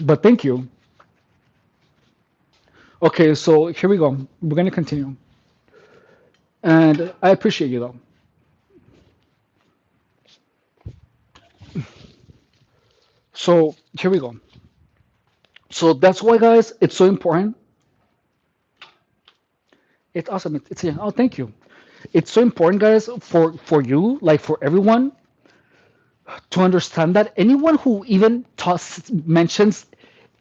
But thank you. Okay, so here we go. We're gonna continue, and I appreciate you though. So here we go. So that's why, guys, it's so important. It's awesome. Oh, thank you. It's so important, guys, for you, like for everyone, to understand that anyone who even mentions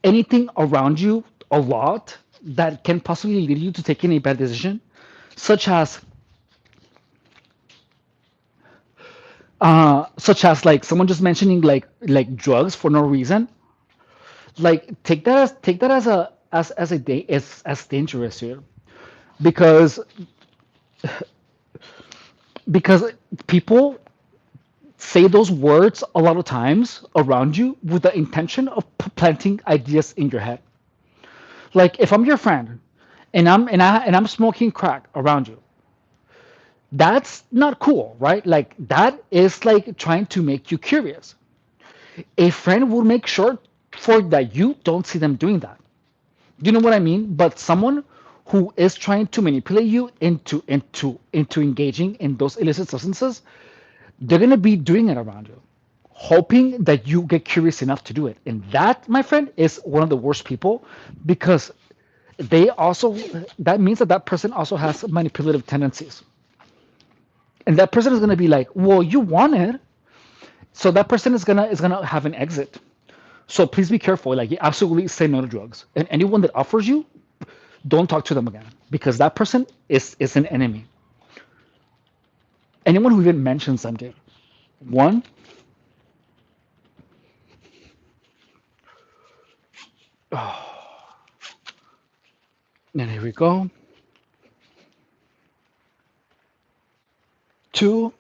anything around you a lot that can possibly lead you to taking a bad decision, such as like someone just mentioning like drugs for no reason, like take that as a day as dangerous here, because because people say those words a lot of times around you with the intention of planting ideas in your head. Like if I'm your friend and I'm smoking crack around you, That's not cool, right? Like that is like trying to make you curious. A friend will make sure for that you don't see them doing that. You know what I mean? But someone who is trying to manipulate you into engaging in those illicit substances, they're gonna be doing it around you, hoping that you get curious enough to do it. And that, my friend, is one of the worst people because they also that means that that person also has manipulative tendencies. And that person is gonna be like, well, you want it, so that person is gonna have an exit. So please be careful. Like, you absolutely say no to drugs. And anyone that offers you, don't talk to them again because that person is an enemy. Anyone who even mentions them, dude. One, and here we go. Two,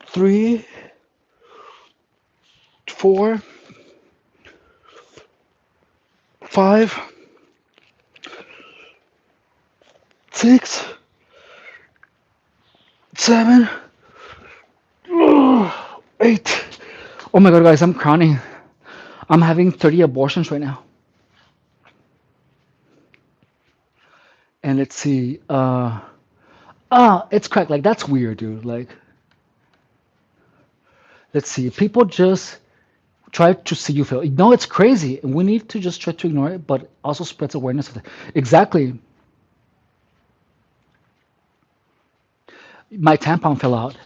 three, four, five, six, seven, eight. Oh my god, guys, I'm crowning. I'm having 30 abortions right now. And let's see. It's cracked. Like, that's weird, dude. Like, let's see. People just try to see you fail. No, it's crazy. And we need to just try to ignore it, but also spreads awareness of it. Exactly. My tampon fell out.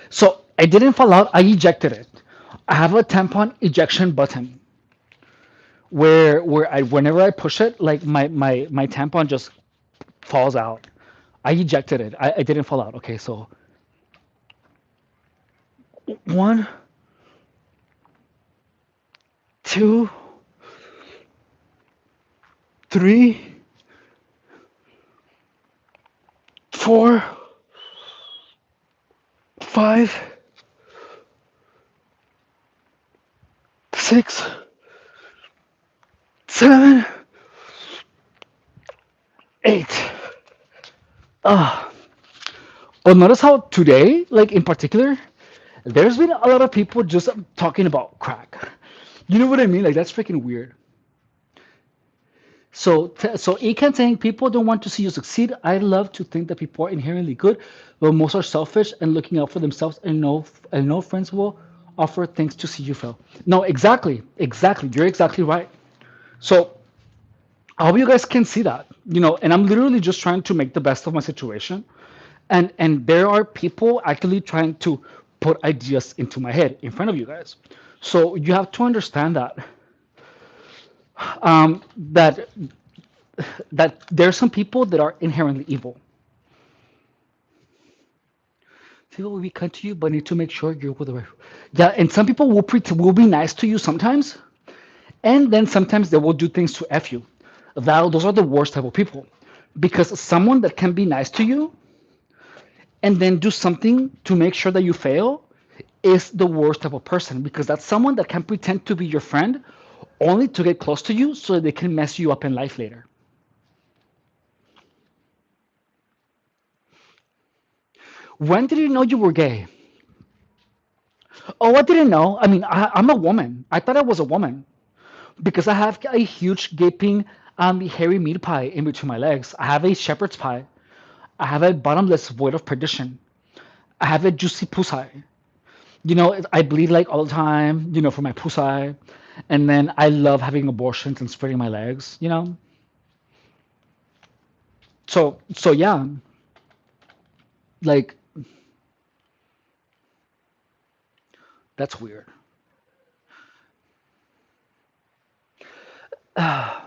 So I didn't fall out, I ejected it. I have a tampon ejection button where I whenever I push it, like my tampon just falls out. I ejected it. I didn't fall out. Okay, so one, two, three, four, five, six, seven, eight. Ah. Oh, notice how today, like in particular, there's been a lot of people just talking about crack. You know what I mean? Like, that's freaking weird. So Ekan saying people don't want to see you succeed. I love to think that people are inherently good, but most are selfish and looking out for themselves, and no friends will offer things to see you fail. No, exactly, exactly. You're exactly right. So I hope you guys can see that, and I'm literally just trying to make the best of my situation, and there are people actually trying to put ideas into my head in front of you guys. So you have to understand that there are some people that are inherently evil. People will be kind to you, but need to make sure you're with the right. Yeah, and some people will be nice to you sometimes, and then sometimes they will do things to f you. Those are the worst type of people, because someone that can be nice to you and then do something to make sure that you fail is the worst type of person, because that's someone that can pretend to be your friend only to get close to you so that they can mess you up in life later. When did you know you were gay? Oh, I didn't know. I mean, I'm a woman. I thought I was a woman because I have a huge gaping hairy meat pie in between my legs. I have a shepherd's pie. I have a bottomless void of perdition. I have a juicy pussy. I bleed like all the time, for my pussy. And then I love having abortions and spreading my legs. So yeah, like, that's weird. Yeah,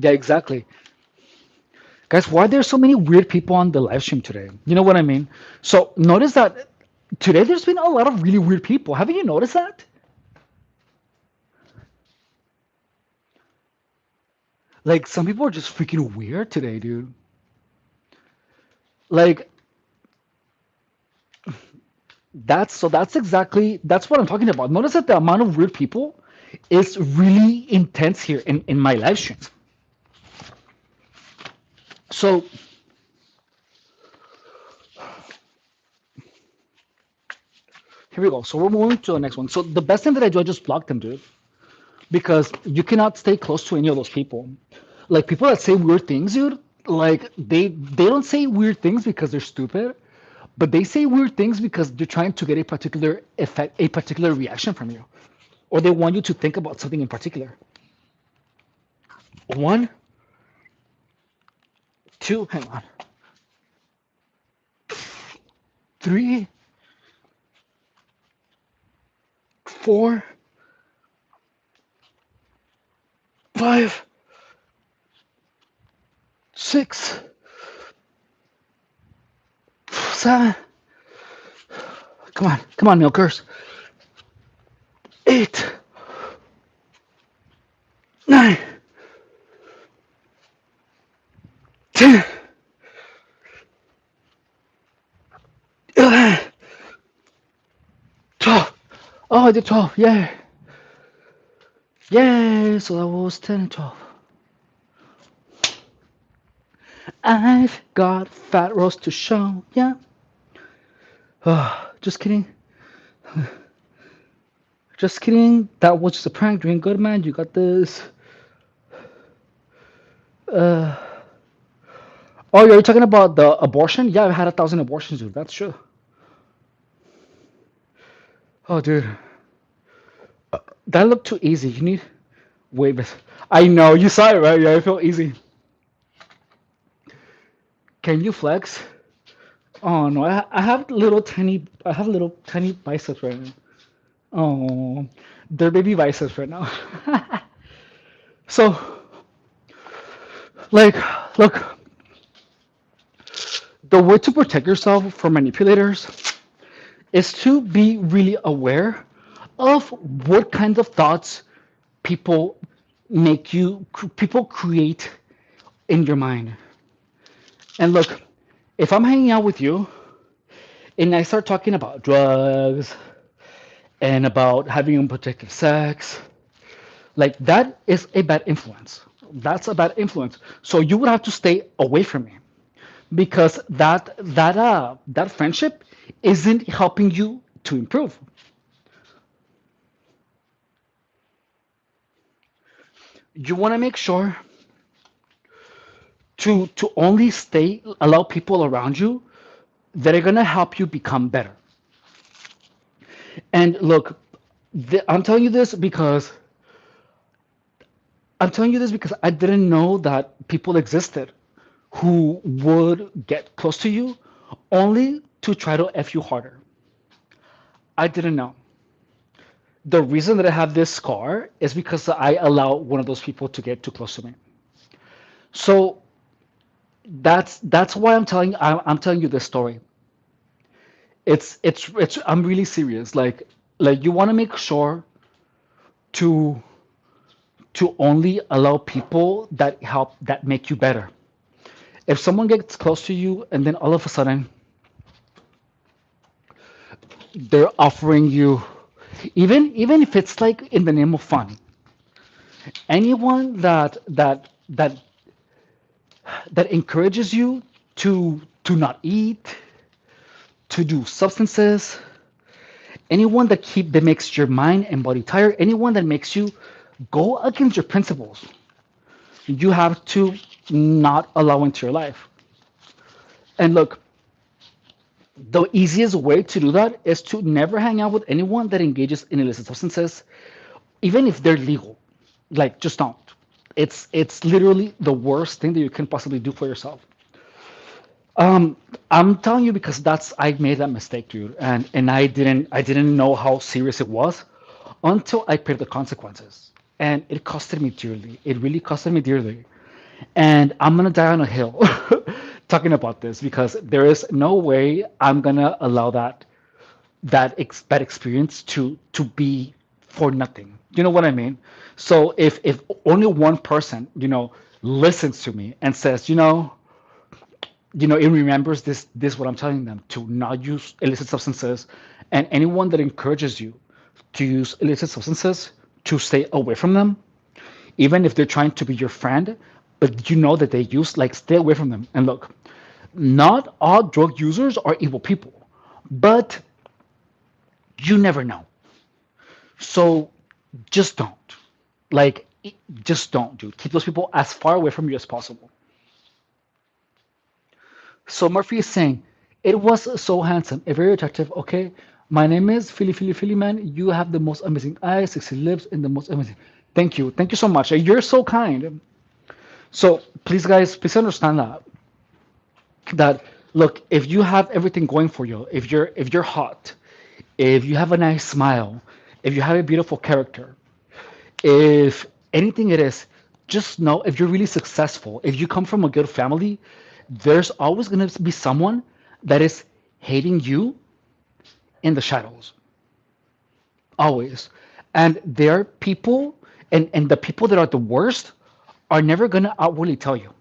exactly. Guys, why are there so many weird people on the live stream today? You know what I mean? So notice that today there's been a lot of really weird people. Haven't you noticed that? Like, some people are just freaking weird today, dude. Like, that's what I'm talking about. Notice that the amount of weird people is really intense here in my live streams. So here we go. So we're moving to the next one. So the best thing that I do, I just block them, dude, because you cannot stay close to any of those people. Like people that say weird things, dude. Like they don't say weird things because they're stupid, but they say weird things because they're trying to get a particular effect, a particular reaction from you, or they want you to think about something in particular. One, two, hang on, three, four, five, six, seven. Come on, milkers. Eight, nine, 10, 11, 12. Oh, I did 12. Yeah. Yeah. So that was 10 and 12. I've got fat rolls to show. Yeah. Just kidding. Just kidding. That was just a prank. Doing good, man. You got this. Uh. Oh, you're talking about the abortion? Yeah, I've had 1,000 abortions, dude. That's true. Oh, dude. That looked too easy. You need. Wait, but I know. You saw it, right? Yeah, I feel easy. Can you flex? Oh no, I have little tiny, I have little tiny biceps right now. Oh, they're baby biceps right now. So, like, look, the way to protect yourself from manipulators is to be really aware of what kinds of thoughts people people create in your mind. And look, if I'm hanging out with you and I start talking about drugs and about having unprotected sex, like that is a bad influence. That's a bad influence. So you would have to stay away from me because that friendship isn't helping you to improve. You want to make sure to only stay allow people around you that are gonna help you become better. And look, I'm telling you this because I didn't know that people existed who would get close to you only to try to F you harder. I didn't know. The reason that I have this scar is because I allow one of those people to get too close to me. So that's why I'm telling you this story. It's I'm really serious. Like you want to make sure to only allow people that make you better. If someone gets close to you and then all of a sudden they're offering you, even if it's like in the name of fun, anyone that encourages you to not eat, to do substances, anyone that makes your mind and body tired, anyone that makes you go against your principles, you have to not allow into your life. And look, the easiest way to do that is to never hang out with anyone that engages in illicit substances, even if they're legal. Like, just don't. It's literally the worst thing that you can possibly do for yourself. Um, I'm telling you because that's I made that mistake, dude, and I didn't know how serious it was until I paid the consequences, and it costed me dearly. It really costed me dearly, and I'm gonna die on a hill talking about this because there is no way I'm gonna allow that experience to be for nothing. You know what I mean? So if only one person listens to me and says it remembers this what I'm telling them to not use illicit substances, and anyone that encourages you to use illicit substances to stay away from them, even if they're trying to be your friend, but you know that they use, like, stay away from them. And look, not all drug users are evil people, but You never know. So just don't. Like, just don't, dude. Keep those people as far away from you as possible. So Murphy is saying, it was so handsome, a very attractive. Okay, my name is Philly man. You have the most amazing eyes, sexy lips, and the most amazing. Thank you so much. You're so kind. So please, guys, please understand that look, if you have everything going for you, if you're hot, if you have a nice smile, if you have a beautiful character, if anything it is, just know if you're really successful, if you come from a good family, there's always going to be someone that is hating you in the shadows. Always. And there are people, and the people that are the worst are never going to outwardly tell you.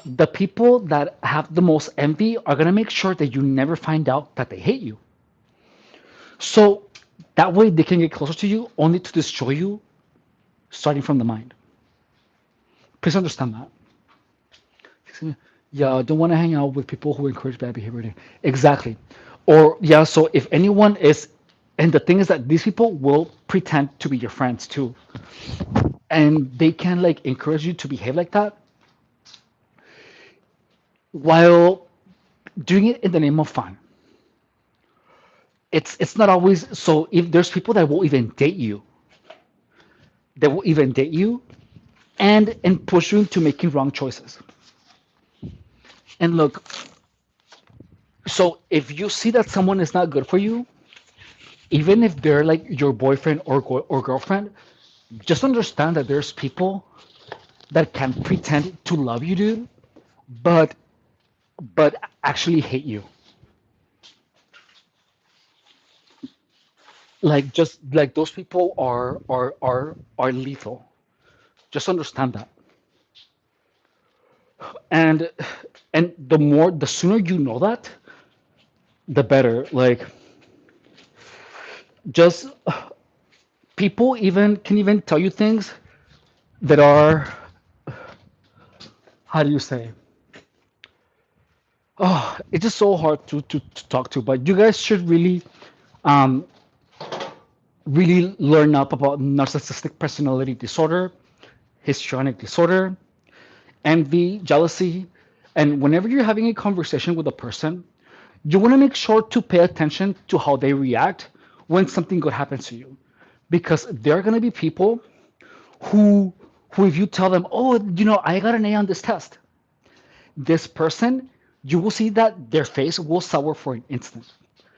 The people that have the most envy are going to make sure that you never find out that they hate you. So that way they can get closer to you only to destroy you starting from the mind. Please understand that. Yeah, I don't want to hang out with people who encourage bad behavior. Exactly. Or, yeah, so if anyone is, and the thing is that these people will pretend to be your friends too. And they can like encourage you to behave like that while doing it in the name of fun. It's not always so. If there's people that will even date you, they will even date you and push you into making wrong choices. And look, so if you see that someone is not good for you, even if they're like your boyfriend or girlfriend, just understand that there's people that can pretend to love you, dude, but but actually hate you. Like, just like those people are lethal. Just understand that. And the sooner you know that, the better. Like, just people even can even tell you things that are, how do you say, oh, it's just so hard to talk to. But you guys should um really learn up about narcissistic personality disorder, histrionic disorder, envy, jealousy. And whenever you're having a conversation with a person, you want to make sure to pay attention to how they react when something good happens to you. Because there are going to be people who, if you tell them, oh, I got an A on this test, this person, you will see that their face will sour for an instant.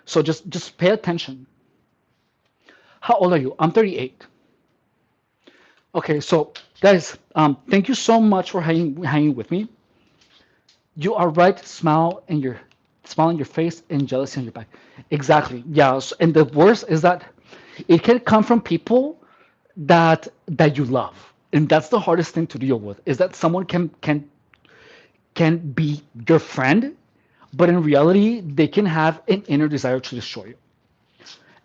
So just pay attention. How old are you? I'm 38. Okay, so guys, thank you so much for hanging with me. You are right. Smile on your face and jealousy on your back. Exactly. Yeah. And the worst is that it can come from people that you love, and that's the hardest thing to deal with. Is that someone can be your friend, but in reality they can have an inner desire to destroy you.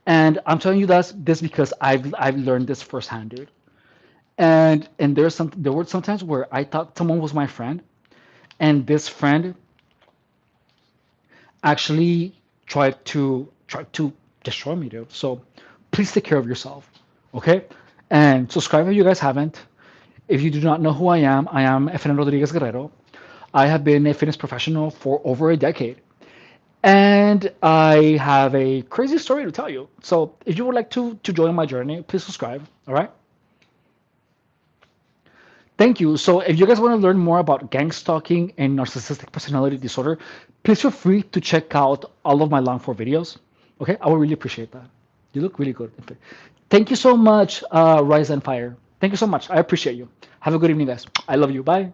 And I'm telling you this because I've learned this firsthand, dude. And there were sometimes where I thought someone was my friend, and this friend actually try to destroy me, dude. So please take care of yourself, okay? And subscribe if you guys haven't. If you do not know who I am Efrain Rodriguez Guerrero. I have been a fitness professional for over a decade, and I have a crazy story to tell you. So if you would like to join my journey, please subscribe. All right. Thank you. So if you guys want to learn more about gang stalking and narcissistic personality disorder, please feel free to check out all of my long form videos. Okay, I would really appreciate that. You look really good. Thank you so much, Rise and Fire. Thank you so much. I appreciate you. Have a good evening, guys. I love you. Bye.